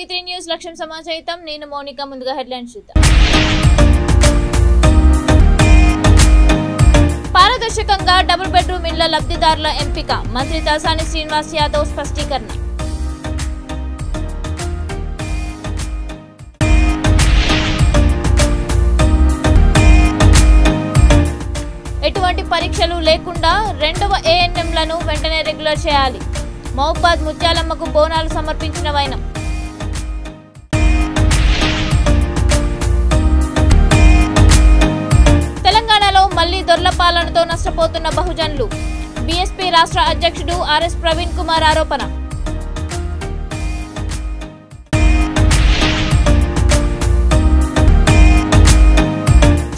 V3 news లక్ష్యం సమాచారం నేను మౌనిక ముందుగా హెడ్లైన్స్ చూద్దాం. పారదర్శకంగా డబుల్ బెడ్రూమ్ ఇళ్ల లబ్ధిదారుల ఎంపిక మంత్రి తలసాని శ్రీనివాస్ యాదవ్ స్పష్టీకరణ. ఎటువంటి పరీక్షలు లేకుండా రెండవ ఏఎన్ఎంలను వెంటనే రెగ్యులర్ చేయాలి. మహబూబాద్ ముత్యాలమ్మకు బోనాలు సమర్పించిన వైనం. తెలంగాణలో మళ్లీ దొర్ల పాలనతో నష్టపోతున్న బహుజనులు బీఎస్పీ రాష్ట్ర అధ్యక్షుడు ఆర్ఎస్ ప్రవీణ్ కుమార్ ఆరోపణ.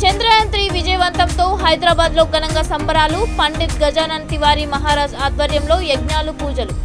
చంద్రయాన్ 3 విజయవంతంతో హైదరాబాద్ లో ఘనంగా సంబరాలు. పండిత్ గజానన్ తివారీ మహారాజ్ ఆధ్వర్యంలో యజ్ఞాలు పూజలు.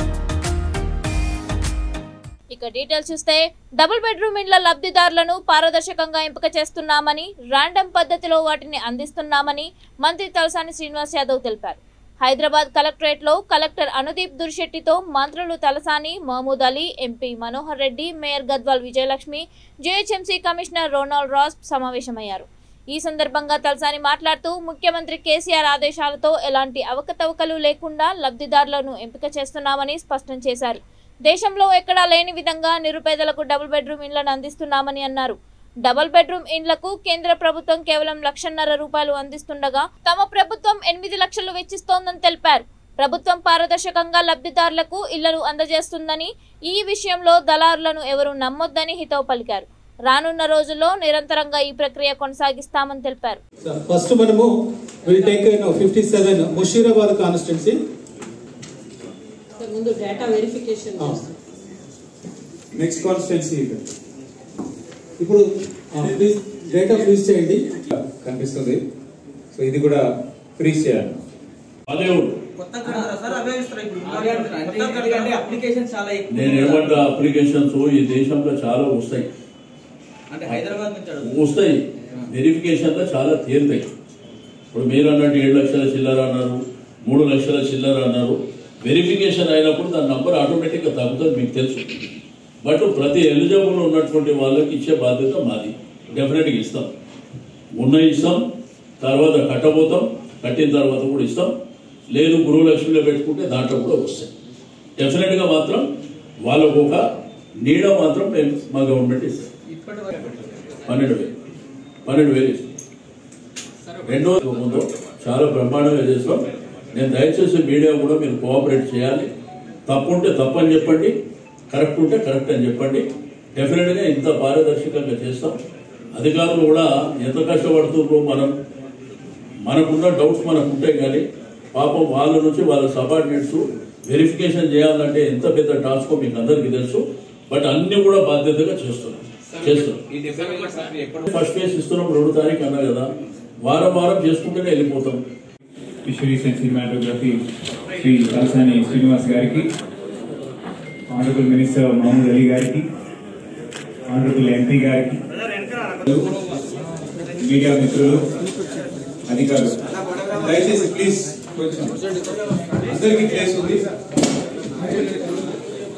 ఇక డీటెయిల్స్ చూస్తే డబుల్ బెడ్రూమ్ ఇండ్ల లబ్ధిదారులను పారదర్శకంగా ఎంపిక చేస్తున్నామని, రాండమ్ పద్ధతిలో వాటిని అందిస్తున్నామని మంత్రి తలసాని శ్రీనివాస్ యాదవ్ తెలిపారు. హైదరాబాద్ కలెక్టరేట్ లో కలెక్టర్ అనుదీప్ దుర్శెట్టితో మంత్రులు Talasani, Mahmood Ali, MP Manohar Reddy, mayor Gadwal Vijayalakshmi, GHMC commissioner Ronald Ross సమావేశమయ్యారు. ఈ సందర్భంగా తలసాని మాట్లాడుతూ ముఖ్యమంత్రి కేసీఆర్ ఆదేశాలతో ఎలాంటి అవకతవకలు లేకుండా లబ్ధిదారులను ఎంపిక చేస్తున్నామని స్పష్టం చేశారు. దేశంలో ఎక్కడా లేని విధంగా నిరుపేదలకు డబుల్ బెడ్రూమ్ ఇండ్లను అందిస్తున్నామని అన్నారు. డబుల్ బెడ్రూమ్ ఇండ్లకు కేంద్ర ప్రభుత్వం కేవలం ₹1,50,000 అందిస్తుండగా తమ ప్రభుత్వం 8 లక్షలు వెచ్చిస్తోందని తెలిపారు. ప్రభుత్వం పారదర్శకంగా లబ్ధిదారులకు ఇళ్లను అందజేస్తుందని, ఈ విషయంలో దళారులను ఎవరూ నమ్మొద్దని హితవు పలికారు. రానున్న రోజుల్లో నిరంతరంగా ఈ ప్రక్రియ కొనసాగిస్తామని తెలిపారు. ఫస్ట్ మనము విల్ టేక్ 57 ముషీరాబాద్ కాన్స్టిట్యున్సీ ముందు డేటా వెరిఫికేషన్ నెక్స్ట్ కాన్స్టిట్యున్సీ. ఇప్పుడు డేటా ఫ్రీజ్ చేయండి కనిపిస్తుంది. సో ఇది కూడా ఫ్రీజ్ చేయాలి. నేను ఏమంటా అప్లికేషన్స్ ఈ దేశంలో చాలా వస్తాయి, వస్తాయి వెరిఫికేషన్ లో చాలా తేలుతాయి. ఇప్పుడు మీరు అన్నట్టు 7 లక్షల చిల్లర అన్నారు, 3 లక్షల చిల్లర అన్నారు. వెరిఫికేషన్ అయినప్పుడు దాని నంబర్ ఆటోమేటిక్ గా తగ్గుతుంది, మీకు తెలుసు. బట్ ప్రతి ఎలిజిబుల్ ఉన్నటువంటి వాళ్ళకి ఇచ్చే బాధ్యత మాది. డెఫినెట్ గా ఇస్తాం, ఇస్తాం, తర్వాత కట్టబోతాం, కట్టిన తర్వాత కూడా ఇస్తాం. లేదు గృహలక్ష్మిలో పెట్టుకుంటే దాంట్లో కూడా వస్తాయి. డెఫినెట్ గా మాత్రం వాళ్ళకు ఒక నీడ మాత్రం మేము మా గవర్నమెంట్ ఇస్తాం. 12,000 రెండో ముందు చాలా బ్రహ్మాండంగా చేస్తాం. నేను దయచేసి మీడియా కూడా మీరు కోఆపరేట్ చేయాలి. తప్పు ఉంటే తప్పని చెప్పండి, కరెక్ట్ ఉంటే కరెక్ట్ అని చెప్పండి. డెఫినెట్గా ఇంత పారదర్శకంగా చేస్తాం. అధికారులు కూడా ఎంత కష్టపడుతుందో మనకున్న డౌట్స్ మనకు ఉంటాయి, కానీ పాపం వాళ్ళ నుంచి వాళ్ళ సబార్డినేట్స్ వెరిఫికేషన్ చేయాలంటే ఎంత పెద్ద టాస్కో మీకు అందరికీ తెలుసు. బట్ అన్ని కూడా బాధ్యతగా చేస్తున్నాం. ఫస్ట్ ఫేజ్ ఇస్తున్నాం 2వ తారీఖు అన్నా కదా, వారం చేసుకుంటూనే వెళ్ళిపోతాం. Fisheries and cinematography Shri Talasani Srinivas గారికి, ఆనరబుల్ మినిస్టర్ మహమూద్ అలీ గారికి, ఆనరబుల్ ఎంపీ గారికి, మీడియా మిత్రులు, అధికారులు, దయచేసి ప్లీజ్ అందరికీ ప్లేస్ ఉంది.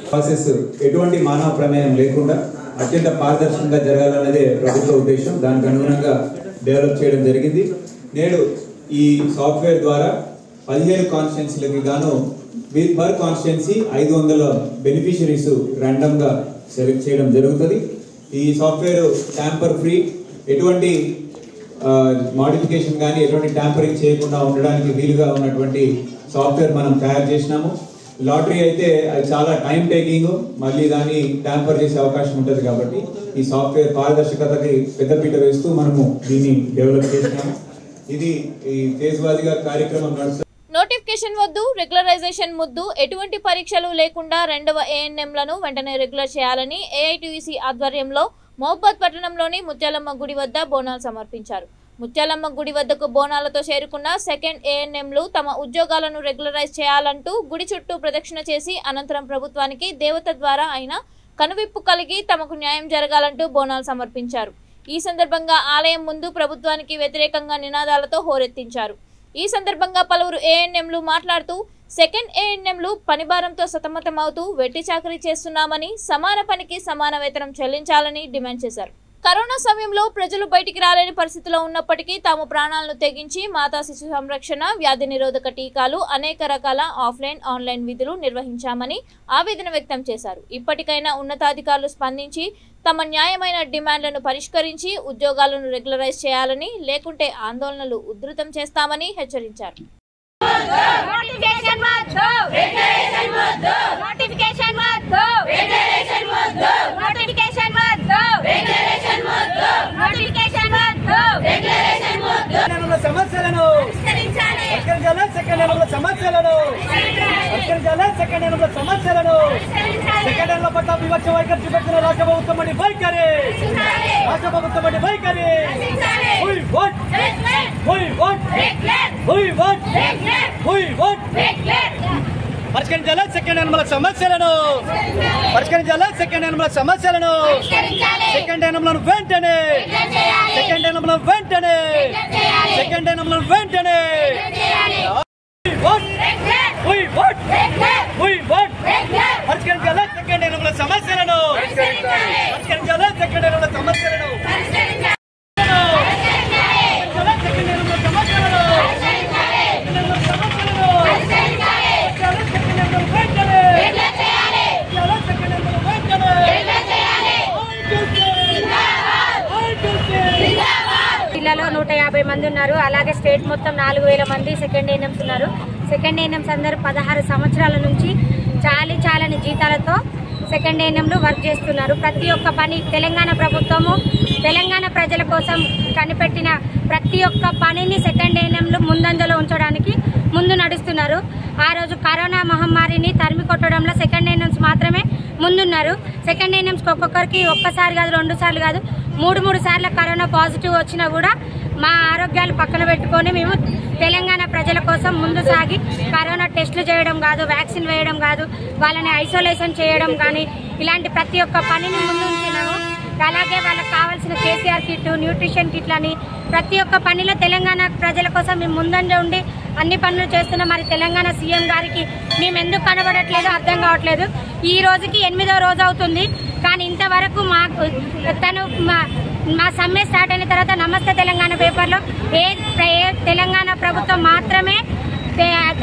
ప్రాసెస్ ఎటువంటి మానవ ప్రమేయం లేకుండా అత్యంత పారదర్శకంగా జరగాలన్నదే ప్రభుత్వ ఉద్దేశం. దానికి అనుగుణంగా డెవలప్ చేయడం జరిగింది. నేడు ఈ సాఫ్ట్వేర్ ద్వారా 15 కాన్స్టిట్యున్సీలకు గాను పర్ కాన్స్టిట్యున్సీ 500 బెనిఫిషరీస్ ర్యాండమ్ గా సెలెక్ట్ చేయడం జరుగుతుంది. ఈ సాఫ్ట్వేర్ ట్యాంపర్ ఫ్రీ, ఎటువంటి మోడిఫికేషన్ కానీ ఎటువంటి ట్యాంపరింగ్ చేయకుండా ఉండడానికి వీలుగా ఉన్నటువంటి సాఫ్ట్వేర్ మనం తయారు చేసినాము. లాటరీ అయితే అది చాలా టైం టేకింగ్, మళ్ళీ దాన్ని ట్యాంపర్ చేసే అవకాశం ఉంటుంది. కాబట్టి ఈ సాఫ్ట్వేర్ పారదర్శకతకి పెద్దపీట వేస్తూ మనము దీన్ని డెవలప్ చేసినాము. ఇది ఈ ఫేజ్ వారీగా కార్యక్రమం నడుస్తుంది. నోటిఫికేషన్ వద్దు, రెగ్యులరైజేషన్ ముద్దు, ఎటువంటి పరీక్షలు లేకుండా రెండవ ఏఎన్ఎంలను వెంటనే రెగ్యులర్ చేయాలని ఏఐటీయూసీ ఆధ్వర్యంలో మహబూబాద్ పట్టణంలోని ముత్యాలమ్మ గుడి వద్ద బోనాలు సమర్పించారు. ముత్యాలమ్మ గుడి వద్దకు బోనాలతో చేరుకున్న సెకండ్ ఏఎన్ఎంలు తమ ఉద్యోగాలను రెగ్యులరైజ్ చేయాలంటూ గుడి చుట్టూ ప్రదక్షిణ చేసి అనంతరం ప్రభుత్వానికి దేవత ద్వారా అయిన కనువిప్పు కలిగి తమకు న్యాయం జరగాలంటూ బోనాలు సమర్పించారు. ఈ సందర్భంగా ఆలయం ముందు ప్రభుత్వానికి వ్యతిరేకంగా నినాదాలతో హోరెత్తించారు. ఈ సందర్భంగా పలువురు ఏఎన్ఎంలు మాట్లాడుతూ సెకండ్ ఏఎన్ఎంలు పనిభారంతో సతమతమవుతూ వెట్టి చాకరీ చేస్తున్నామని, సమాన పనికి సమాన వేతనం చెల్లించాలని డిమాండ్ చేశారు. కరోనా సమయంలో ప్రజలు బయటికి రాలేని పరిస్థితిలో ఉన్నప్పటికీ తాము ప్రాణాలను తెగించి మాతా శిశు సంరక్షణ, వ్యాధి నిరోధక టీకాలు, అనేక రకాల ఆఫ్లైన్, ఆన్లైన్ విధులు నిర్వహించామని ఆవేదన వ్యక్తం చేశారు. ఇప్పటికైనా ఉన్నతాధికారులు స్పందించి తమ న్యాయమైన డిమాండ్లను పరిష్కరించి ఉద్యోగాలను రెగ్యులరైజ్ చేయాలని, లేకుంటే ఆందోళనలు ఉధృతం చేస్తామని హెచ్చరించారు. సమస్యలను సెకండ్ పట్ల వివక్ష వైఖరి చూపెట్టిన రాష్ట్ర ప్రభుత్వం వైఖరి పరిష్కరించాలి. సెకండ్ హ్యాండ్ సమస్యలను పరిష్కరించాలి. సెకండ్ హ్యాండ్ సమస్యలను సెకండ్ హ్యాండ్ వెంటనే సెకండ్ హ్యాండ్ వెంటనే సెకండ్ హ్యాండ్ వెంటనే పరిష్కరించాలి. సెకండ్ హ్యాండ్ సమస్యలను పరిష్కరించాలి. సెకండ్ హ్యాండ్ సమస్యలను జిల్లాలో 150 మంది ఉన్నారు. అలాగే స్టేట్ మొత్తం 4000 మంది సెకండ్ ఏఎన్ఎంస్ ఉన్నారు. సెకండ్ ఏఎన్ఎంస్ అందరూ 16 సంవత్సరాల నుంచి చాలని జీతాలతో సెకండ్ ఏఎన్ఎంలు వర్క్ చేస్తున్నారు. ప్రతి ఒక్క పని తెలంగాణ ప్రభుత్వము తెలంగాణ ప్రజల కోసం కనిపెట్టిన ప్రతి ఒక్క పనిని సెకండ్ ఏఎన్ఎంలు ముందంజలో ఉంచడానికి ముందు నడుస్తున్నారు. ఆ రోజు కరోనా మహమ్మారిని తరిమి కొట్టడంలో సెకండ్ ఏఎన్ఎంస్ మాత్రమే ముందున్నారు. సెకండ్ ఏఎన్ఎంస్కి ఒక్కొక్కరికి ఒక్కసారి కాదు, 2 సార్లు కాదు, 3 సార్లు కరోనా పాజిటివ్ వచ్చినా కూడా మా ఆరోగ్యాలు పక్కన పెట్టుకొని మేము తెలంగాణ ప్రజల కోసం ముందు సాగి కరోనా టెస్టులు చేయడం కాదు, వ్యాక్సిన్ వేయడం కాదు, వాళ్ళని ఐసోలేషన్ చేయడం కానీ ఇలాంటి ప్రతి ఒక్క పనిని ముందు ఉంచినాము. అలాగే వాళ్ళకి కావాల్సిన కేసీఆర్ కిట్, న్యూట్రిషన్ కిట్లని ప్రతి ఒక్క పనిలో తెలంగాణ ప్రజల కోసం మేము ముందంజ ఉండి అన్ని పనులు చేస్తున్నాం. మరి తెలంగాణ సీఎం గారికి మేము ఎందుకు కనబడట్లేదో అర్థం కావట్లేదు. ఈ రోజుకి 8వ రోజు అవుతుంది, కానీ ఇంతవరకు మాకు తను మా సమ్మె స్టార్ట్ అయిన తర్వాత నమస్తే తెలంగాణ పేపర్లో తెలంగాణ ప్రభుత్వం మాత్రమే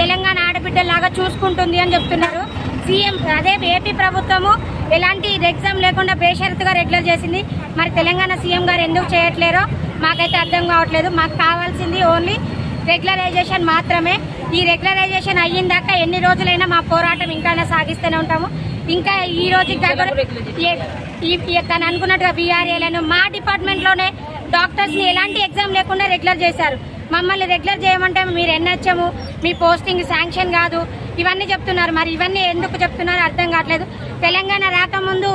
తెలంగాణ ఆడబిడ్డలాగా చూసుకుంటుంది అని చెప్తున్నారు. సీఎం అదే ఏపీ ప్రభుత్వము ఎలాంటి ఎగ్జామ్ లేకుండా బేషరతుగా రెగ్యులర్ చేసింది. మరి తెలంగాణ సీఎం గారు ఎందుకు చేయట్లేరో మాకైతే అర్థం కావట్లేదు. మాకు కావాల్సింది ఓన్లీ రెగ్యులరైజేషన్ మాత్రమే. ఈ రెగ్యులరైజేషన్ అయ్యిందాక ఎన్ని రోజులైనా మా పోరాటం ఇంకా సాగిస్తూనే ఉంటాము. ఇంకా ఈ రోజు తను అనుకున్నట్టుగా వీఆర్ఏలను మా డిపార్ట్మెంట్లోనే డాక్టర్స్ని ఎలాంటి ఎగ్జామ్ లేకుండా రెగ్యులర్ చేశారు. మమ్మల్ని రెగ్యులర్ చేయమంటే మీరు ఎన్హెచ్ఎం, మీ పోస్టింగ్ శాంక్షన్ కాదు ఇవన్నీ చెప్తున్నారు. మరి ఇవన్నీ ఎందుకు చెప్తున్నారో అర్థం కావట్లేదు. తెలంగాణ రాకముందు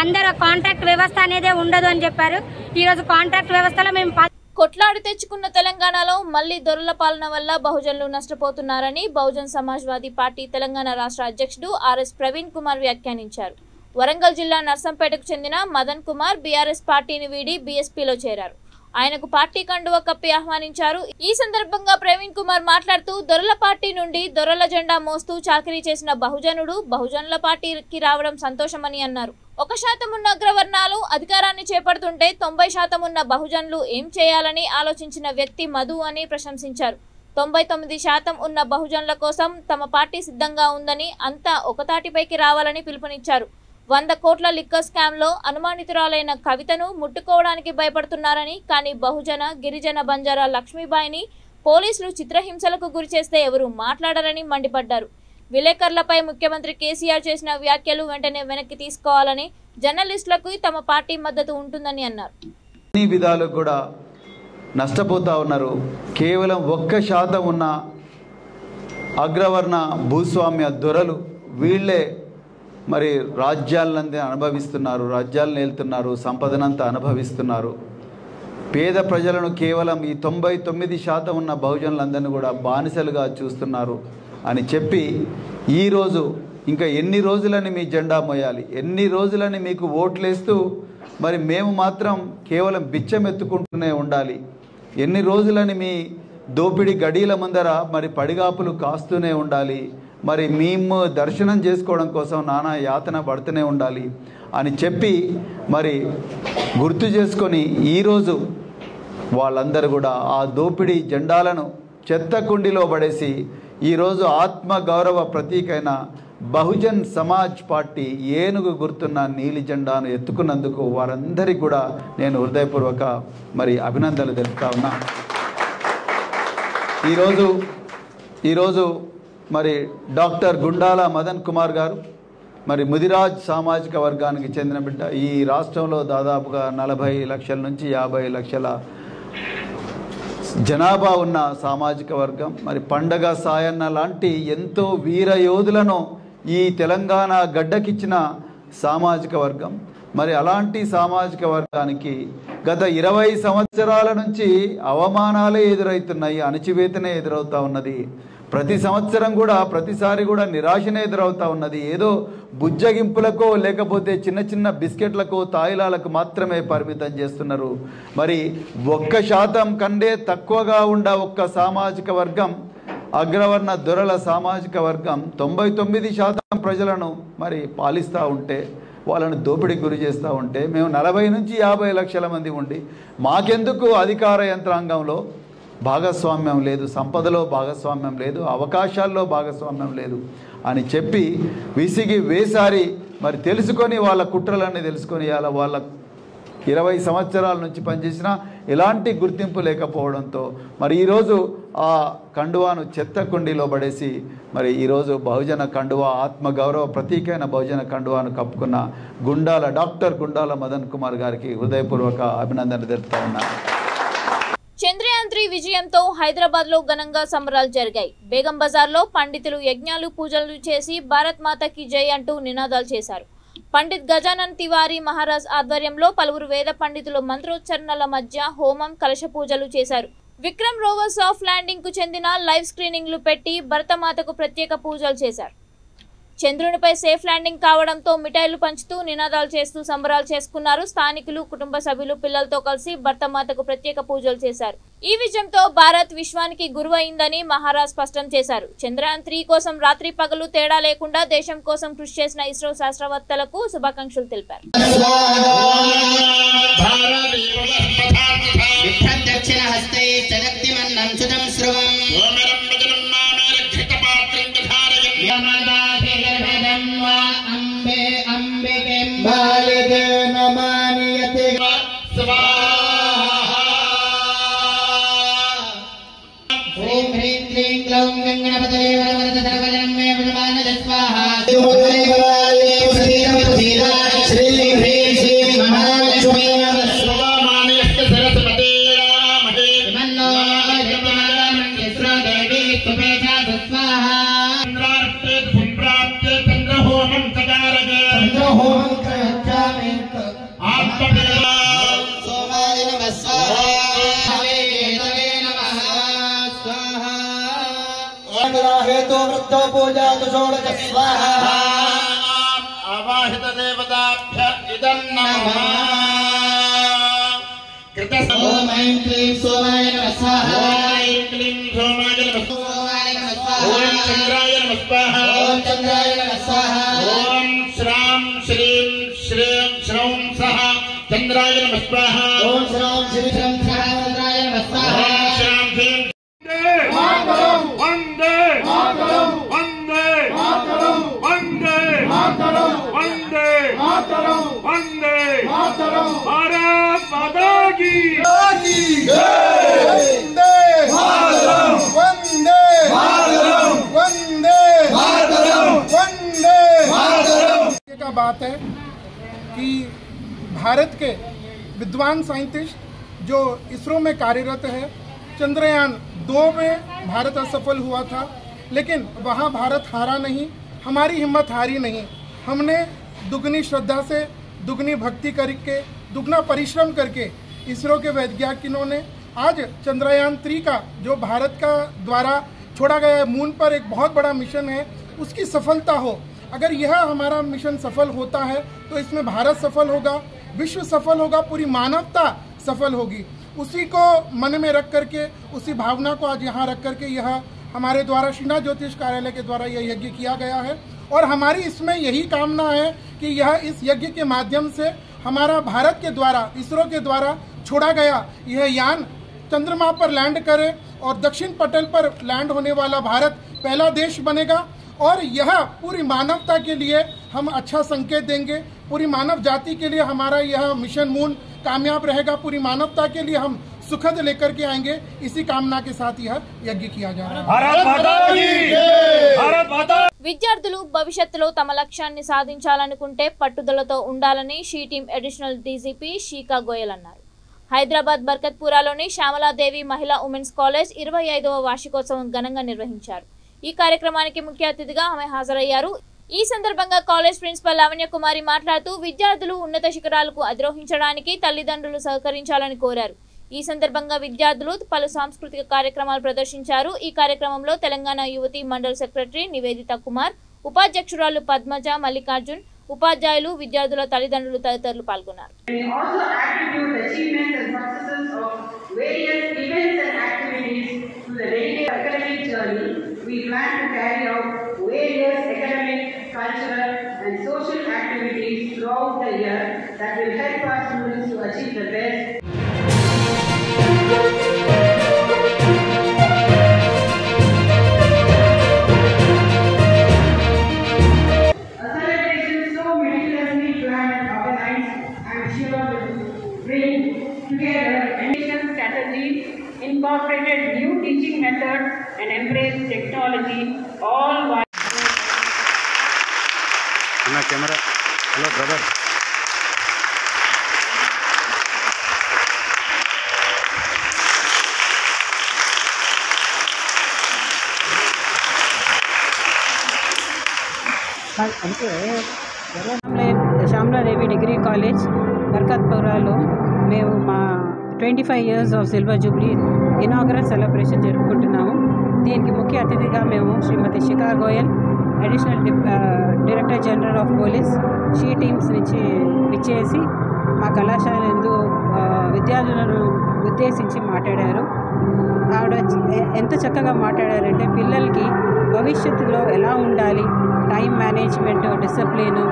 అందరూ కాంట్రాక్ట్ వ్యవస్థ అనేదే ఉండదు అని చెప్పారు. ఈరోజు కాంట్రాక్ట్ వ్యవస్థలో మేము కొట్లాడి తెచ్చుకున్న తెలంగాణలో మళ్లీ దొరల పాలన వల్ల బహుజనులు నష్టపోతున్నారని బహుజన్ సమాజ్వాదీ పార్టీ తెలంగాణ రాష్ట్ర అధ్యక్షుడు ఆర్ఎస్ ప్రవీణ్ కుమార్ వ్యాఖ్యానించారు. వరంగల్ జిల్లా నర్సంపేటకు చెందిన మదన్ కుమార్ బీఆర్ఎస్ పార్టీని వీడి బీఎస్పీలో చేరారు. ఆయనకు పార్టీ కండువా కప్పి ఆహ్వానించారు. ఈ సందర్భంగా ప్రవీణ్ కుమార్ మాట్లాడుతూ దొరల పార్టీ నుండి దొరల జెండా మోస్తూ చాకరీ చేసిన బహుజనుడు బహుజనుల పార్టీకి రావడం సంతోషమని అన్నారు. 1% ఉన్న అగ్రవర్ణాలు అధికారాన్ని చేపడుతుంటే 90% ఉన్న బహుజనులు ఏం చేయాలని ఆలోచించిన వ్యక్తి మధు అని ప్రశంసించారు. 99% ఉన్న బహుజనుల కోసం తమ పార్టీ సిద్ధంగా ఉందని, అంతా ఒకతాటిపైకి రావాలని పిలుపునిచ్చారు. 100 కోట్ల లిక్కర్ స్కామ్ లో అనుమానితురాలైన కవితను ముట్టుకోవడానికి భయపడుతున్నారని, కానీ బహుజన గిరిజన బంజారా లక్ష్మీబాయిని పోలీసులు చిత్రహింసలకు గురిచేస్తే ఎవరు మాట్లాడారని మండిపడ్డారు. విలేకరులపై ముఖ్యమంత్రి కేసీఆర్ చేసిన వ్యాఖ్యలు వెంటనే వెనక్కి తీసుకోవాలని, జర్నలిస్టులకు తమ పార్టీ మద్దతు ఉంటుందని అన్నారు. అన్ని విధాలు కూడా నష్టపోతా ఉన్నారు. కేవలం 1% ఉన్న అగ్రవర్ణ భూస్వామ్య దొరలు వీళ్ళే మరి రాజ్యాలనంతా అనుభవిస్తున్నారు, రాజ్యాలను ఏలుతున్నారు, సంపదనంతా అనుభవిస్తున్నారు. పేద ప్రజలను కేవలం ఈ 99% ఉన్న బహుజనులందరినీ కూడా బానిసలుగా చూస్తున్నారు అని చెప్పి ఈరోజు ఇంకా ఎన్ని రోజులని మీ జెండా మోయాలి, ఎన్ని రోజులని మీకు ఓట్లేస్తూ మరి మేము మాత్రం కేవలం బిచ్చం ఎత్తుకుంటూనే ఉండాలి, ఎన్ని రోజులని మీ దోపిడీ గడీల ముందర మరి పడిగాపులు కాస్తూనే ఉండాలి మరి మేము దర్శనం చేసుకోవడం కోసం నానా యాతన పడుతూనే ఉండాలి అని చెప్పి మరి గుర్తు చేసుకొని ఈరోజు వాళ్ళందరూ కూడా ఆ దోపిడీ జెండాలను చెత్త కుండీలో పడేసి ఈరోజు ఆత్మగౌరవ ప్రతీకైన బహుజన్ సమాజ్ పార్టీ ఏనుగు గుర్తున్న నీలి జెండాను ఎత్తుకున్నందుకు వారందరికీ కూడా నేను హృదయపూర్వక మరి అభినందనలు తెలుపుతా ఉన్నా. ఈరోజు మరి డాక్టర్ గుండాల మదన్ కుమార్ గారు మరి ముదిరాజ్ సామాజిక వర్గానికి చెందిన బిడ్డ. ఈ రాష్ట్రంలో దాదాపుగా 40 లక్షల నుంచి 50 లక్షల జనాభా ఉన్న సామాజిక వర్గం. మరి పండగ సాయన్న లాంటి ఎంతో వీర యోధులను ఈ తెలంగాణ గడ్డకిచ్చిన సామాజిక వర్గం. మరి అలాంటి సామాజిక వర్గానికి గత 20 సంవత్సరాల నుంచి అవమానాలే ఎదురవుతున్నాయి, అణచివేతనే ఎదురవుతూ ఉన్నది. ప్రతి సంవత్సరం కూడా ప్రతిసారి కూడా నిరాశనే ఎదురవుతూ ఉన్నది. ఏదో బుజ్జగింపులకో లేకపోతే చిన్న చిన్న బిస్కెట్లకు తాయిలాలకు మాత్రమే పరిమితం చేస్తున్నారు. మరి 1% కంటే తక్కువగా ఉండ ఒక్క సామాజిక వర్గం, అగ్రవర్ణ దొరల సామాజిక వర్గం 99% ప్రజలను మరి పాలిస్తూ ఉంటే, వాళ్ళను దోపిడీకి గురి చేస్తూ ఉంటే, మేము 40 నుంచి 50 లక్షల మంది ఉండి మాకెందుకు అధికార యంత్రాంగంలో భాగస్వామ్యం లేదు, సంపదలో భాగస్వామ్యం లేదు, అవకాశాల్లో భాగస్వామ్యం లేదు అని చెప్పి విసిగి వేసారి మరి తెలుసుకొని వాళ్ళ కుట్రలన్నీ తెలుసుకొని అలా వాళ్ళ 20 సంవత్సరాల నుంచి పనిచేసిన ఎలాంటి గుర్తింపు లేకపోవడంతో మరి ఈరోజు ఆ కండువాను చెత్త కుండీలో పడేసి మరి ఈరోజు బహుజన కండువా, ఆత్మగౌరవ ప్రతీకైన బహుజన కండువాను కప్పుకున్న డాక్టర్ గుండాల మదన్ కుమార్ గారికి హృదయపూర్వక అభినందన తెలుపుతా ఉన్నారు. చంద్రయాన్ 3 విజయంతో హైదరాబాద్ లో ఘనంగా సంబరాలు జరిగాయి. బేగం బజార్ లో పండితులు యజ్ఞాలు పూజలు చేసి భారత్ మాతకి జై అంటూ నినాదాలు చేశారు. పండిత్ గజానన్ తివారీ మహారాజ్ ఆధ్వర్యంలో పలువురు వేద పండితులు మంత్రోచ్చరణల మధ్య హోమం, కలశ పూజలు చేశారు. విక్రమ్ రోవర్ సాఫ్ట్ ల్యాండింగ్ కు చెందిన లైవ్ స్క్రీనింగ్లు పెట్టి భరతమాతకు ప్రత్యేక పూజలు చేశారు. చంద్రునిపై సేఫ్ ల్యాండింగ్ కావడంతో మిఠాయిలు పంచుతూ నినాదాలు చేస్తూ సంబరాలు చేసుకున్నారు. స్థానికులు, కుటుంబ సభ్యులు పిల్లలతో కలిసి భరతమాతకు ప్రత్యేక పూజలు చేశారు. ఈ విజయంతో భారత్ విశ్వానికి గురువు అయిందని మహారాజ్ స్పష్టం చేశారు. చంద్రయాన్ 3 కోసం రాత్రి పగలు తేడా లేకుండా దేశం కోసం కృషి చేసిన ఇస్రో శాస్త్రవేత్తలకు శుభాకాంక్షలు తెలిపారు. पूजा तो षोडश स्वाहा आवाहित देवताभ्य इदं नमः कृत ओम ऐं क्लीं सोमाय नमः स्वाहा ऐं क्लीं सोमाय नमः स्वाहा ओम चंद्राय नमः स्वाहा ओम चंद्राय नमः स्वाहा ओम श्रां श्रीं श्रीं श्रौं सः चंद्राय नमः स्वाहा ओम श्रां श्रीं श्रौं सः चंद्राय नमः स्वाहा ओम श्रां श्रीं वंदे मातरम वंदे मातरम वंदे मातरम वंदे मातरम वंदे मातरम भारत माता की जय वंदे मातरम वंदे मातरम वंदे मातरम वंदे मातरम। का बात है कि भारत के विद्वान साइंटिस्ट जो इसरो में कार्यरत है, चंद्रयान 2 में भारत असफल हुआ था, लेकिन वहाँ भारत हारा नहीं, हमारी हिम्मत हारी नहीं। हमने दुगनी श्रद्धा से, दुगनी भक्ति करके, दुगना परिश्रम करके इसरो के वैज्ञानिकों ने आज चंद्रयान 3 का जो भारत का द्वारा छोड़ा गया है मून पर एक बहुत बड़ा मिशन है, उसकी सफलता हो। अगर यह हमारा मिशन सफल होता है तो इसमें भारत सफल होगा, विश्व सफल होगा, पूरी मानवता सफल होगी। उसी को मन में रख करके, उसी भावना को आज यहाँ रख करके यह हमारे द्वारा श्रीनाथ ज्योतिष कार्यालय के द्वारा यह यज्ञ किया गया है और हमारी इसमें यही कामना है कि यह इस यज्ञ के माध्यम से हमारा भारत के द्वारा इसरो के द्वारा छोड़ा गया यह यान चंद्रमा पर लैंड करे और दक्षिण पटल पर लैंड होने वाला भारत पहला देश बनेगा और यह पूरी मानवता के लिए हम अच्छा संकेत देंगे। पूरी मानव जाति के लिए हमारा यह मिशन मून कामयाब रहेगा। पूरी मानवता के लिए हम सुखद लेकर के आएंगे। इसी कामना के साथ यह यज्ञ किया जा रहा है। విద్యార్థులు భవిష్యత్తులో తమ లక్ష్యాన్ని సాధించాలనుకుంటే పట్టుదలతో ఉండాలని she team additional DGP షీకా Goyal అన్నారు. హైదరాబాద్ బర్కత్పురాలోని శ్యామలాదేవి మహిళా ఉమెన్స్ కాలేజ్ 25వ వార్షికోత్సవం ఘనంగా నిర్వహించారు. ఈ కార్యక్రమానికి ముఖ్య అతిథిగా ఆమె హాజరయ్యారు. ఈ సందర్భంగా కాలేజ్ ప్రిన్సిపల్ లావణ్య కుమారి మాట్లాడుతూ విద్యార్థులు ఉన్నత శిఖరాలకు అధిరోహించడానికి తల్లిదండ్రులు సహకరించాలని కోరారు. ఈ సందర్భంగా విద్యార్థులు పలు సాంస్కృతిక కార్యక్రమాలు ప్రదర్శించారు. ఈ కార్యక్రమంలో తెలంగాణ యువతి మండల్ సెక్రటరీ నివేదిత కుమార్, ఉపాధ్యక్షురాలు పద్మజ, మల్లికార్జున్, ఉపాధ్యాయులు, విద్యార్థుల తల్లిదండ్రులు తదితరులు పాల్గొన్నారు. We plan to carry out various academic, cultural and social activities throughout the year that will help our students to achieve the best. A celebration so meticulously planned and organized, I am sure will bring together education strategies, incorporated new teaching methods and embrace technology all while camera. Hello brother. Shyamaladevi degree college బర్కత్పురాలో మేము మా 25 years of silver jubilee inaugural celebration జరుపుకుంటున్నాము. దీనికి ముఖ్య అతిథిగా మేము Shrimati Shikha Goyal, additional director general of police, she teams నుంచి విచ్చేసి మా కళాశాల యందు విద్యార్థులను ఉద్దేశించి మాట్లాడారు. ఆవిడ ఎంత చక్కగా మాట్లాడారంటే పిల్లలకి భవిష్యత్తులో ఎలా ఉండాలి, టైం మేనేజ్మెంట్, డిసిప్లిన్,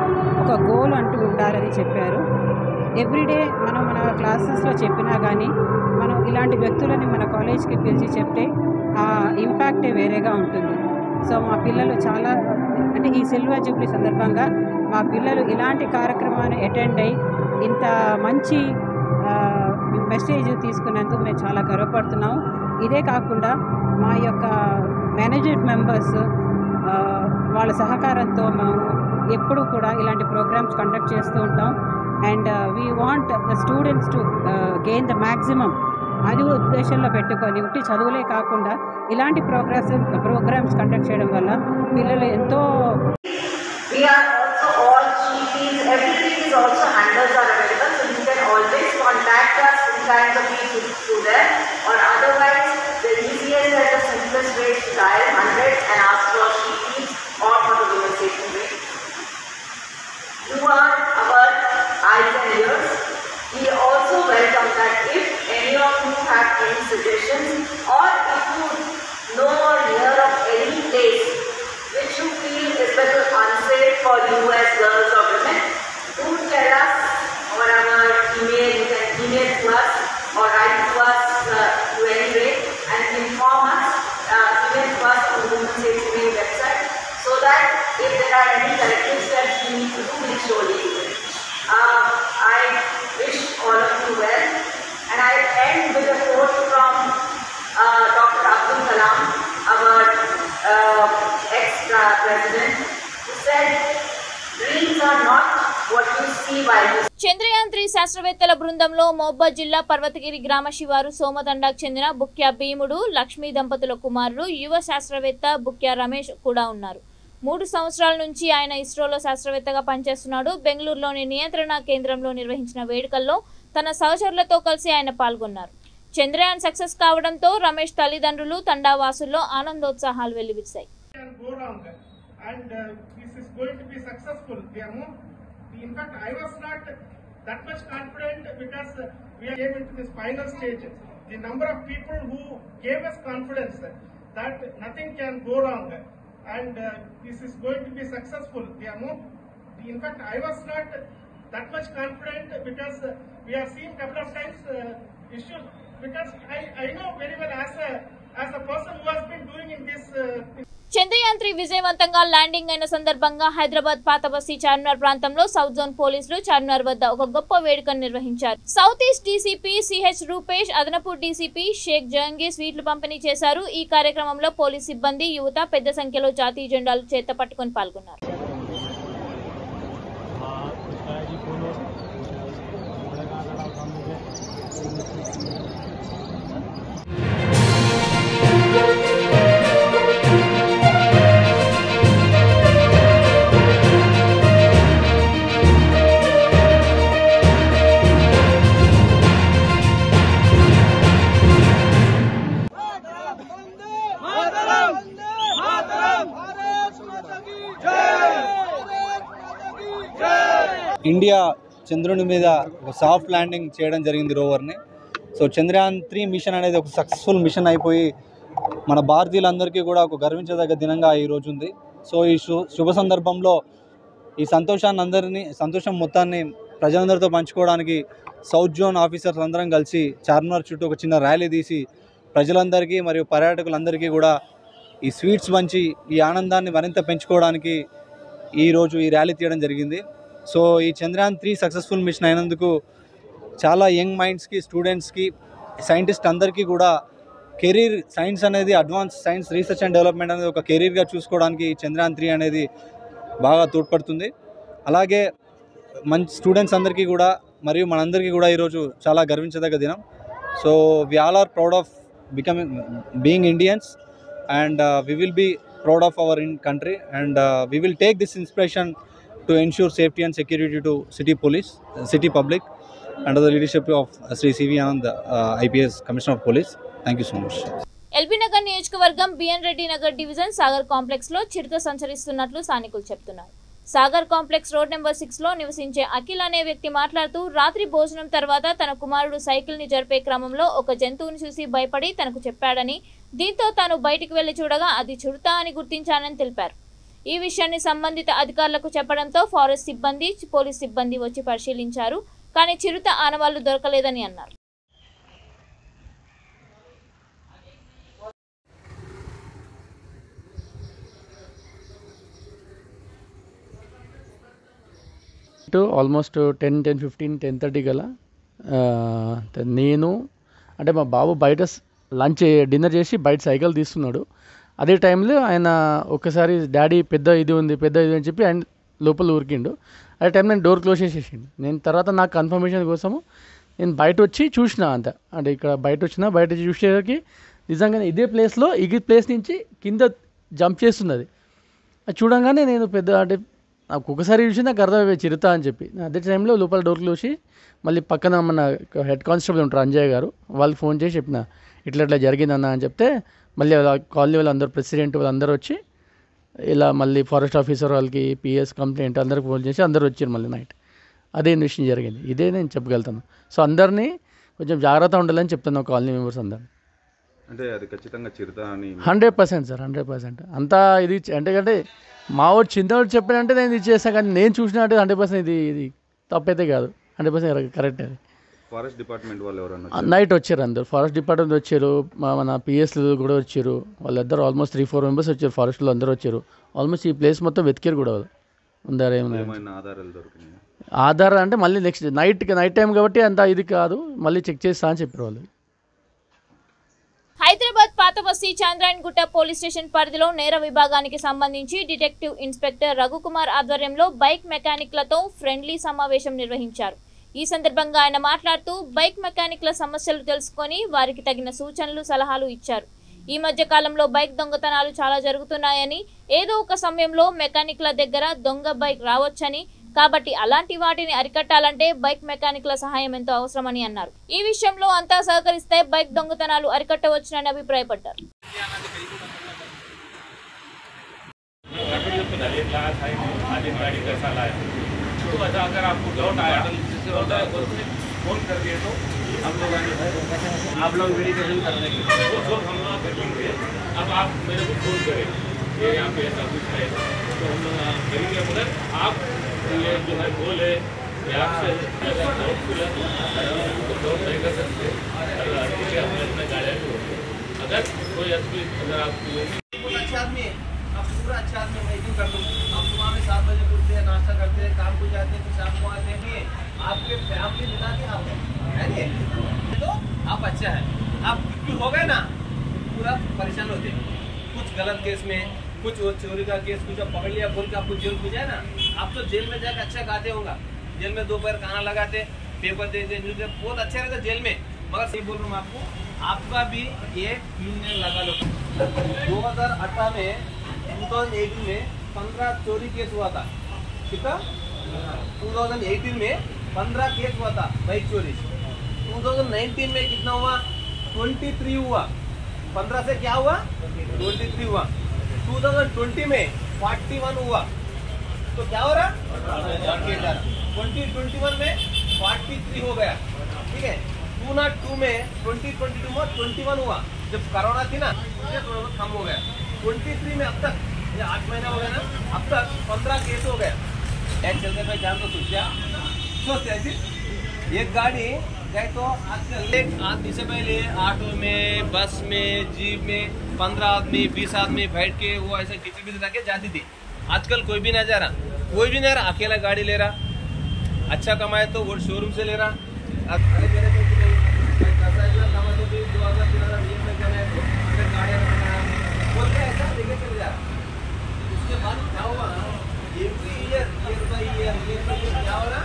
ఒక గోల్ అంటూ ఉండాలని చెప్పారు. ఎవ్రీడే మనం మన క్లాసెస్లో చెప్పినా కానీ మనం ఇలాంటి వ్యక్తులని మన కాలేజ్కి పిలిచి చెప్తే ఆ ఇంపాక్టే వేరేగా ఉంటుంది. సో మా పిల్లలు చాలా అంటే ఈ సిల్వర్ జూబ్లీ సందర్భంగా మా పిల్లలు ఇలాంటి కార్యక్రమాన్ని అటెండ్ అయ్యి ఇంత మంచి మెసేజ్ తీసుకున్నందుకు మేము చాలా గర్వపడుతున్నాము. ఇదే కాకుండా మా యొక్క మేనేజ్మెంట్ మెంబర్స్ వాళ్ళ సహకారంతో మేము ఎప్పుడు కూడా ఇలాంటి ప్రోగ్రామ్స్ కండక్ట్ చేస్తూ ఉంటాం. And we want the students to gain the maximum. అది ఉద్దేశంలో పెట్టుకొని ఉట్టి చదువులే కాకుండా ఇలాంటి ప్రోగ్రామ్స్ కండక్ట్ చేయడం వల్ల పిల్లలు ఎంతో everything is also handles are available, so you can always contact us in kinds of means through there, or otherwise the easiest and the simplest way is to dial 100 and ask for sheets or for the women's station rate. You are our eyes and ears. We also welcome that if any of you have any suggestions or if you know or hear of any place which you feel is a little unsafe for you as girls or women, do tell us or our email. You can email to us or write to us to any rate and inform us, email to us on the Women's Safety website, so that if there are any corrective steps we need to do, we'll surely do it. I wish all of you well, and I end with a quote from Dr. Abdul Kalam, our ex-president, who said, "Dreams are not what you see while you." Chandrayaan 3 శాస్త్రవేత్తల బృందంలో మహబూబాబాద్ జిల్లా పర్వతగిరి గ్రామ శివారు సోమతండాకు చెందిన బుక్యా భీముడు, లక్ష్మీ దంపతుల కుమారుడు, యువ శాస్త్రవేత్త బుక్యా రమేష్ కూడా ఉన్నారు. 3 సంవత్సరాల నుంచి ఆయన ఇస్రోలో శాస్త్రవేత్తగా పనిచేస్తున్నాడు. బెంగళూరులోని నియంత్రణ కేంద్రంలో నిర్వహించిన వేడుకల్లో తన సహచరులతో కలిసి ఆయన పాల్గొన్నారు. చంద్రయాన్ సక్సెస్ కావడంతో రమేష్ తల్లిదండ్రులు, తండావాసుల్లో ఆనందోత్సాహాలు వెల్లివిరిశాయి. In fact, I was not that much confident because we came into this final stage. The number of people who gave us confidence, that nothing can go wrong, and this is going to be successful. In fact, I was not that much confident because we have seen couple of times issues. Because I know very well as a person who has been doing in this. Chandrayaan 3 విజయవంతంగా landing అయిన సందర్భంగా హైదరాబాద్ పాత బస్తీ చార్మినార్ ప్రాంతంలో south zone పోలీసులు చార్మినార్ వద్ద ఒక గొప్ప వేడుకను నిర్వహించారు. South east DCP CH Rupesh, అదనపు డీసీపీ షేక్ జహంగీర్ స్వీట్లు పంపిణీ చేశారు. ఈ కార్యక్రమంలో పోలీస్ సిబ్బంది, యువత పెద్ద సంఖ్యలో జాతీయ జెండాలు చేత పట్టుకొని పాల్గొన్నారు. ఇండియా చంద్రుని మీద ఒక సాఫ్ట్ ల్యాండింగ్ చేయడం జరిగింది రోవర్ని. సో చంద్రయాన్ 3 మిషన్ అనేది ఒక సక్సెస్ఫుల్ మిషన్ అయిపోయి మన భారతీయులందరికీ కూడా ఒక గర్వించదగ్గ దినంగా ఈరోజు ఉంది. సో ఈ శుభ సందర్భంలో ఈ సంతోషం మొత్తాన్ని ప్రజలందరితో పంచుకోవడానికి సౌత్ జోన్ ఆఫీసర్స్ అందరం కలిసి చార్మినార్ చుట్టూ ఒక చిన్న ర్యాలీ తీసి ప్రజలందరికీ మరియు పర్యాటకులందరికీ కూడా ఈ స్వీట్స్ పంచి ఈ ఆనందాన్ని మరింత పెంచుకోవడానికి ఈరోజు ఈ ర్యాలీ తీయడం జరిగింది. సో ఈ చంద్రయాన్ 3 సక్సెస్ఫుల్ మిషన్ అయినందుకు చాలా యంగ్ మైండ్స్కి, స్టూడెంట్స్కి, సైంటిస్ట్ అందరికీ కూడా కెరీర్ సైన్స్ అనేది, advance science research and development అనేది ఒక కెరీర్గా చూసుకోవడానికి చంద్రయాన్ 3 అనేది బాగా తోడ్పడుతుంది. అలాగే మంచి స్టూడెంట్స్ అందరికీ కూడా మరియు మనందరికీ కూడా ఈరోజు చాలా గర్వించదగ్గ దినం. So we all are proud of being Indians, and we will be proud of our country, and we will take this inspiration to ensure safety and security to city public under the leadership of Sri C.V. Anand, IPS Commissioner of Police. Thank you so much. LB Nagar నియోజకవర్గం BN Reddy Nagar division Sagar complex లో చిరుత సంచరిస్తున్నట్లు స్థానికులు చెప్తున్నారు. Sagar complex road number 6 లో నివసించే అఖిల్ అనే వ్యక్తి మాట్లాడుతూ, రాత్రి భోజనం తర్వాత తన కుమారుడు సైకిల్ ని జరిపే క్రమంలో ఒక జంతువుని చూసి భయపడి తనకు చెప్పాడని, దీంతో తాను బయటికి వెళ్లి చూడగా అది చిరుత అని గుర్తించానని తెలిపారు. ఈ విషయాన్ని సంబంధిత అధికారులకు చెప్పడంతో ఫారెస్ట్ సిబ్బంది, పోలీస్ సిబ్బంది వచ్చి పరిశీలించారు. కానీ చిరుత ఆనవాళ్లు దొరకలేదని అన్నారు. ఆల్మోస్ట్ 10:15, 10:30 గల నేను అంటే మా బాబు బయట డిన్నర్ చేసి బయట సైకిల్ తీస్తున్నాడు. అదే టైంలో ఆయన ఒక్కసారి డాడీ పెద్ద ఇది ఉంది అని చెప్పి ఆయన లోపల ఉరికిండు. అదే టైం నేను డోర్ క్లోజ్ చేసేసిండు. నేను తర్వాత నాకు కన్ఫర్మేషన్ కోసము నేను బయట వచ్చి చూసిన అంటే ఇక్కడ బయట చూసేసరికి నిజంగానే ఇదే ప్లేస్లో ఈ ప్లేస్ నుంచి కింద జంప్ చేస్తున్నది. అది చూడంగానే నేను అంటే నాకు ఒకసారి చూసి నాకు అర్థమైపోయి చిరుత అని చెప్పి. అదే టైంలో లోపల డోర్ క్లోజ్ మళ్ళీ పక్కన మన హెడ్ కానిస్టేబుల్ ఉంటారు అంజయ్ గారు, వాళ్ళకి ఫోన్ చేసి చెప్పిన ఇట్లా జరిగిందన్న అని చెప్తే మళ్ళీ కాలనీ వాళ్ళందరూ, ప్రెసిడెంట్ వాళ్ళందరూ వచ్చి ఇలా మళ్ళీ ఫారెస్ట్ ఆఫీసర్ వాళ్ళకి, పిఎస్ కంప్లైంట్ అందరికి ఫోన్ చేసి అందరూ వచ్చారు మళ్ళీ నైట్. అదే విషయం జరిగింది. ఇదే నేను చెప్పగలుగుతాను. సో అందరినీ కొంచెం జాగ్రత్త ఉండాలని చెప్తున్నాను కాలనీ మెంబర్స్ అందరినీ. అంటే అది ఖచ్చితంగా చిరుత అని 100% సార్, 100%. అంతా ఇది అంటే మా వాడు చిన్నవాడు చెప్పానంటే నేను ఇది చేస్తాను, కానీ నేను చూసినట్టు 100% ఇది తప్పైతే కాదు, 100% కరెక్ట్. అది ఫారెస్ట్ డిపార్ట్మెంట్ వాళ్ళు ఎవరన్నా నైట్ వచ్చారు, అందరు ఫారెస్ట్ డిపార్ట్మెంట్ వచ్చారు, మన పిఎస్లు కూడా వచ్చారు. వాళ్ళిద్దరు ఆల్మోస్ట్ 3-4 మెంబర్స్ వచ్చారు. ఫారెస్ట్లో అందరూ వచ్చారు. ఆల్మోస్ట్ ఈ ప్లేస్ మొత్తం వెతికారు కూడా. ఉందారా ఏమైనా ఆధారాలు దొరికినాయి? ఆధారాలు అంటే మళ్ళీ నెక్స్ట్ నైట్ టైం కాబట్టి అంత ఇది కాదు, మళ్ళీ చెక్ చేస్తా అని చెప్పారు వాళ్ళు. హైదరాబాద్ పాత బస్తీ చాంద్రాయణగుట్ట పోలీస్ స్టేషన్ పరిధిలో నేర విభాగానికి సంబంధించి డిటెక్టివ్ ఇన్స్పెక్టర్ రఘుకుమార్ ఆధ్వర్యంలో బైక్ మెకానిక్లతో ఫ్రెండ్లీ సమావేశం నిర్వహించారు. ఈ సందర్భంగా ఆయన మాట్లాడుతూ బైక్ మెకానిక్ల సమస్యలు తెలుసుకొని వారికి తగిన సూచనలు, సలహాలు ఇచ్చారు. ఈ మధ్య కాలంలో బైక్ దొంగతనాలు చాలా జరుగుతున్నాయని, ఏదో ఒక సమయంలో మెకానిక్ల దగ్గర దొంగ బైక్ రావచ్చని, కాబట్టి అలాంటి వాటిని అరికట్టాలంటే బైక్ మెకానిక్ల సహాయం ఎంతో అవసరమని అన్నారు. ఈ విషయంలో అంతా సహకరిస్తే బైక్ దొంగతనాలు అరికట్టవచ్చునని అభిప్రాయపడ్డారు. फोन कर दिए तो हम लोग आप लोग वेरिफिकेशन कर देंगे, वो सब हम लोग कर लेंगे। अब आप मेरे को फोन करें ये यहाँ पे ऐसा कुछ है तो हम लोग करेंगे, मगर आप ये जो है बोले आपसे अगर डाउटफुल है तो डाउट नहीं कर सकते, अपने गाड़ियाँ अगर कोई अगर आप अच्छा आदमी है, आप पूरा अच्छा आदमी मैं क्यों कर दूँ। आप सुबह में 7 बजे उठते हैं, नाश्ता करते हैं, काम को जाते हैं, फिर शाम को आते हैं, आपके फैमिली मिला के आप है तो आप अच्छा है। आप क्यों हो गए ना पूरा परेशान होते, कुछ गलत केस में, कुछ चोरी का केस कुछ पकड़ लिया बोल के आपको जेल हो जाए ना, आप तो जेल में जाकर अच्छा गाते होगा, जेल में दोपहर खाना लगाते, पेपर देते, न्यूज बहुत अच्छा रहता जेल में। मगर सही बोल रहा हूँ आपको, आपका भी ये यूनियन लगा लो। 2018 में 2018 में 15 चोरी केस हुआ था, कितना 2018 में 15 केस हुआ था बाइक चोरी। 2019 में कितना हुआ 23 हुआ, 15 से क्या हुआ 23 हुआ। 2020 में 41 हुआ, तो क्या हो रहा 2021 में 43 हो गया, ठीक है। 2002 में 2022 में 21 हुआ, जब कोरोना थी ना थोड़ा बहुत कम हो गया। 23 में अब तक ये 8 महीना हो गया ना, अब तक 15 केस हो गया। एक चलते पे जान तो सोचते ऐसी एक गाड़ी गए तो आजकल एक आदमी से पहले ऑटो में, बस में, जीप में 15 आदमी 20 आदमी बैठ के वो ऐसे किसी भी के जाती थी। आजकल कोई भी ना जा रहा, कोई भी नहीं रहा, अकेला गाड़ी ले रहा, अच्छा कमाए तो वो शोरूम से ले रहा। उसके बाद क्या हुआ, एवरी ईयर बाई ईयर क्या हो रहा,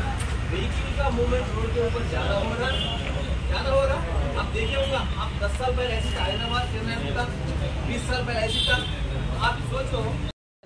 व्हीकल का मूवमेंट रोड के ऊपर ज्यादा हो रहा। आप देखे होगा, आप 10 साल पहले ऐसी था हैदराबाद, चेन्नई था, 20 साल पहले ऐसी था। आप सोचो।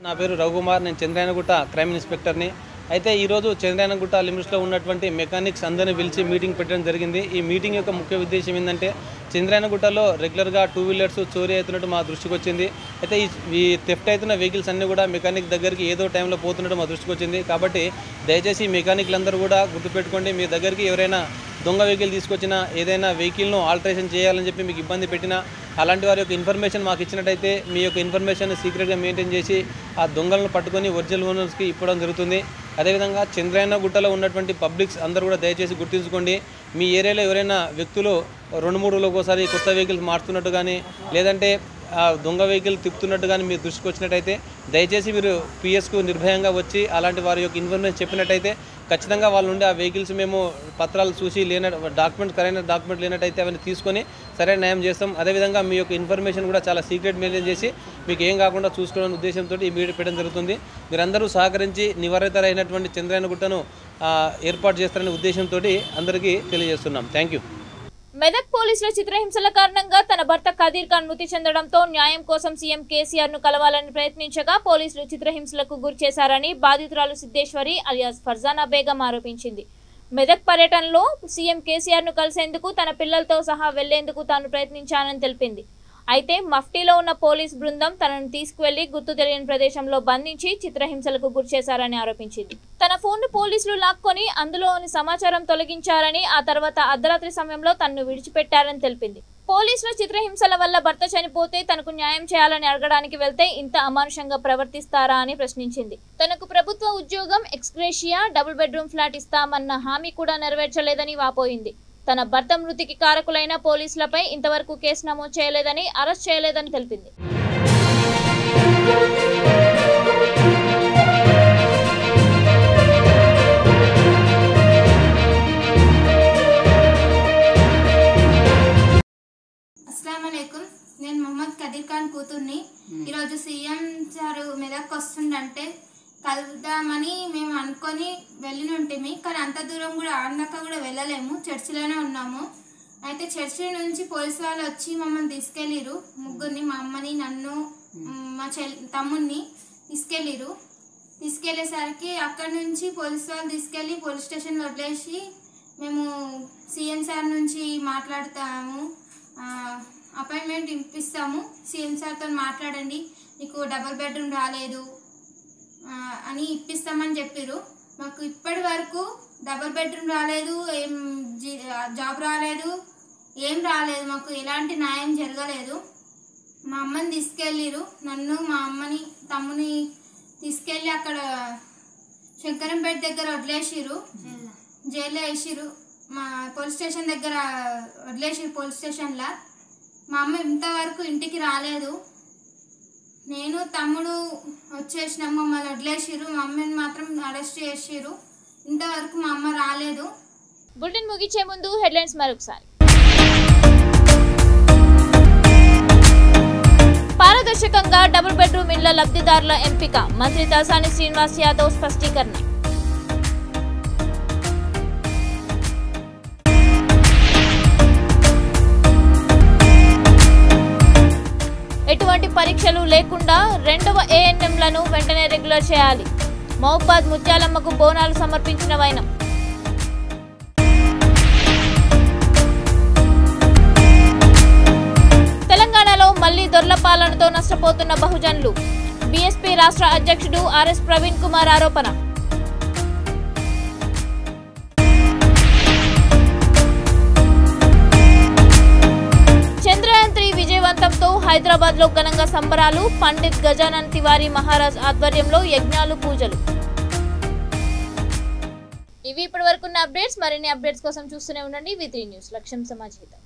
నా పేరు రఘుకుమార్, నేను చంద్రాయనగుట్ట క్రైమ్ ఇన్స్పెక్టర్ని। అయితే ఈరోజు చంద్రాయనగుట్ట లిమిట్స్లో ఉన్నటువంటి మెకానిక్స్ అందరినీ పిలిచి మీటింగ్ పెట్టడం జరిగింది। ఈ మీటింగ్ యొక్క ముఖ్య ఉద్దేశం ఏంటంటే, చంద్రాయనగుట్టలో రెగ్యులర్గా 2 వీలర్స్ చోరీ అవుతున్నట్టు మా దృష్టికి వచ్చింది। అయితే ఈ థెఫ్ట్ అవుతున్న వెహికల్స్ అన్నీ కూడా మెకానిక్ దగ్గరికి ఏదో టైంలో పోతున్నట్టు మా దృష్టికి వచ్చింది। కాబట్టి దయచేసి మెకానిక్లందరూ కూడా గుర్తుపెట్టుకోండి, మీ దగ్గరికి ఎవరైనా దొంగ వెహికల్ తీసుకొచ్చినా, ఏదైనా వెహికల్ను ఆల్టరేషన్ చేయాలని చెప్పి మీకు ఇబ్బంది పెట్టినా, అలాంటి వారి యొక్క ఇన్ఫర్మేషన్ మాకు ఇచ్చినట్టయితే మీ యొక్క ఇన్ఫర్మేషన్ సీక్రెట్గా మెయింటైన్ చేసి ఆ దొంగలను పట్టుకొని ఒరిజినల్ ఓనర్స్కి ఇవ్వడం జరుగుతుంది। అదేవిధంగా చంద్రాయనగుట్టలో ఉన్నటువంటి పబ్లిక్స్ అందరూ కూడా దయచేసి గుర్తుంచుకోండి, మీ ఏరియాలో ఎవరైనా వ్యక్తులు 2-3 రోజులకు ఒకసారి కొత్త వెహికల్స్ మారుతున్నట్టు కానీ, లేదంటే దొంగ వెహికల్ తిప్పుతున్నట్టు కానీ మీ దృష్టికి వచ్చినట్టయితే దయచేసి మీరు పిఎస్కు నిర్భయంగా వచ్చి అలాంటి వారి యొక్క ఇన్ఫర్మేషన్ చెప్పినట్టయితే ఖచ్చితంగా వాళ్ళ నుండి ఆ వెహికల్స్ మేము పత్రాలు చూసి డాక్యుమెంట్ సరైన డాక్యుమెంట్ లేనట్టయితే అవన్నీ తీసుకొని సరైన న్యాయం చేస్తాం। అదేవిధంగా మీ యొక్క ఇన్ఫర్మేషన్ కూడా చాలా సీక్రెట్ మెయింటైన్ చేసి మీకు ఏం కాకుండా చూసుకోవాలనే ఉద్దేశంతో ఈ మీడియా పెట్టడం జరుగుతుంది। మీరందరూ సహకరించి నివారితరైనటువంటి చంద్రాయనగుట్టను ఏర్పాటు చేస్తారనే ఉద్దేశంతో అందరికీ తెలియజేస్తున్నాం। Thank you. మెదక్ పోలీసుల చిత్రహింసల కారణంగా తన భర్త కదీర్ ఖాన్ మృతి చెందడంతో న్యాయం కోసం సీఎం కేసీఆర్ ను కలవాలని ప్రయత్నించగా పోలీసులు చిత్రహింసలకు గురి చేశారని బాధితురాలు సిద్ధేశ్వరి అలియాస్ ఫర్జానా బేగం ఆరోపించింది। మెదక్ పర్యటనలో సీఎం కేసీఆర్ ను కలిసేందుకు తన పిల్లలతో సహా వెళ్లేందుకు తాను ప్రయత్నించానని తెలిపింది। అయితే మఫ్టీలో ఉన్న పోలీస్ బృందం తనను తీసుకువెళ్లి గుర్తు తెలియని ప్రదేశంలో బంధించి చిత్రహింసలకు గురిచేశారని ఆరోపించింది। తన ఫోన్ను పోలీసులు లాక్కొని అందులోని సమాచారం తొలగించారని, ఆ తర్వాత అర్ధరాత్రి సమయంలో తనను విడిచిపెట్టారని తెలిపింది। పోలీసుల చిత్రహింసల వల్ల భర్త చనిపోతే తనకు న్యాయం చేయాలని అడగడానికి వెళ్తే ఇంత అమానుషంగా ప్రవర్తిస్తారా అని ప్రశ్నించింది। తనకు ప్రభుత్వ ఉద్యోగం, ఎక్స్గ్రేషియా, డబుల్ బెడ్రూమ్ ఫ్లాట్ ఇస్తామన్న హామీ కూడా నెరవేర్చలేదని వాపోయింది। తన భర్త మృతికి కారకులైన పోలీసులపై ఇంతవరకు కేసు నమోదు చేయలేదని, అరెస్ట్ చేయలేదని తెలిపింది। అస్సలాముఅలైకుం, నేను మొహమ్మద్ కదీర్ ఖాన్ కూతుర్ని। ఈరోజు సీఎం సార్ మెదక్ వస్తుందంటే కలుద్దామని మేము అనుకొని వెళ్ళినుంటిమి, కానీ అంత దూరం కూడా ఆడదాకా కూడా వెళ్ళలేము, చర్చిలోనే ఉన్నాము। అయితే చర్చి నుంచి పోలీసు వాళ్ళు వచ్చి మమ్మల్ని తీసుకెళ్ళిరు, ముగ్గురిని, మా అమ్మని, నన్ను, మా తమ్ముడిని తీసుకెళ్ళేసరికి అక్కడి నుంచి పోలీసు వాళ్ళు తీసుకెళ్ళి పోలీస్ స్టేషన్లో వదిలేసి మేము సీఎం సార్ నుంచి మాట్లాడతాము, అపాయింట్మెంట్ ఇప్పిస్తాము, సీఎం సార్తో మాట్లాడండి, మీకు డబుల్ బెడ్రూమ్ రాలేదు అని ఇప్పిస్తామని చెప్పారు। మాకు ఇప్పటి వరకు డబుల్ బెడ్రూమ్ రాలేదు, ఏం జాబ్ రాలేదు, ఏం రాలేదు, మాకు ఎలాంటి న్యాయం జరగలేదు. మా అమ్మని తీసుకెళ్ళిరు, నన్ను మా అమ్మని తమ్ముని తీసుకెళ్ళి అక్కడ శంకరంపేట దగ్గర వదిలేసిరు, జైల్లో వేసిరు. మా పోలీస్ స్టేషన్ దగ్గర వదిలేసిరు, పోలీస్ స్టేషన్లో. మా అమ్మ ఇంతవరకు ఇంటికి రాలేదు. నేను తమ్ముడు వచ్చేసినాం, మమ్మల్ని వదిలేసిరు. మా అమ్మని మాత్రం అరెస్ట్ చేసిరు. ఇంతవరకు మా అమ్మ రాలేదు. బులెటిన్ ముగించే ముందు హెడ్లైన్స్ మరొకసారి. పారదర్శకంగా డబుల్ బెడ్రూమ్ ఇళ్ల లబ్ధిదారుల ఎంపిక, మంత్రి తలసాని శ్రీనివాస్ యాదవ్ స్పష్టీకరణ. ఎటువంటి పరీక్షలు లేకుండా 2వ ఏఎన్ఎంలను వెంటనే రెగ్యులర్ చేయాలి. మహబూబాద్ ముత్యాలమ్మకు బోనాలు సమర్పించిన వైనం. తెలంగాణలో మళ్లీ దొర్ల పాలనతో నష్టపోతున్న బహుజనులు, బీఎస్పీ రాష్ట్ర అధ్యక్షుడు ఆర్ఎస్ ప్రవీణ్ కుమార్ ఆరోపణ. చంద్రయాన్ 3 విజయవంతంతో హైదరాబాద్ లో ఘనంగా సంబరాలు, పండిత్ గజానన్ తివారీ మహారాజ్ ఆధ్వర్యంలో యజ్ఞాలు, పూజలు. ఇవి ఇప్పటివరకున్న అప్డేట్స్. మరిన్ని అప్డేట్స్ కోసం చూస్తూనే ఉండండి V3 న్యూస్. లక్ష్యం సమాజ్ హితం.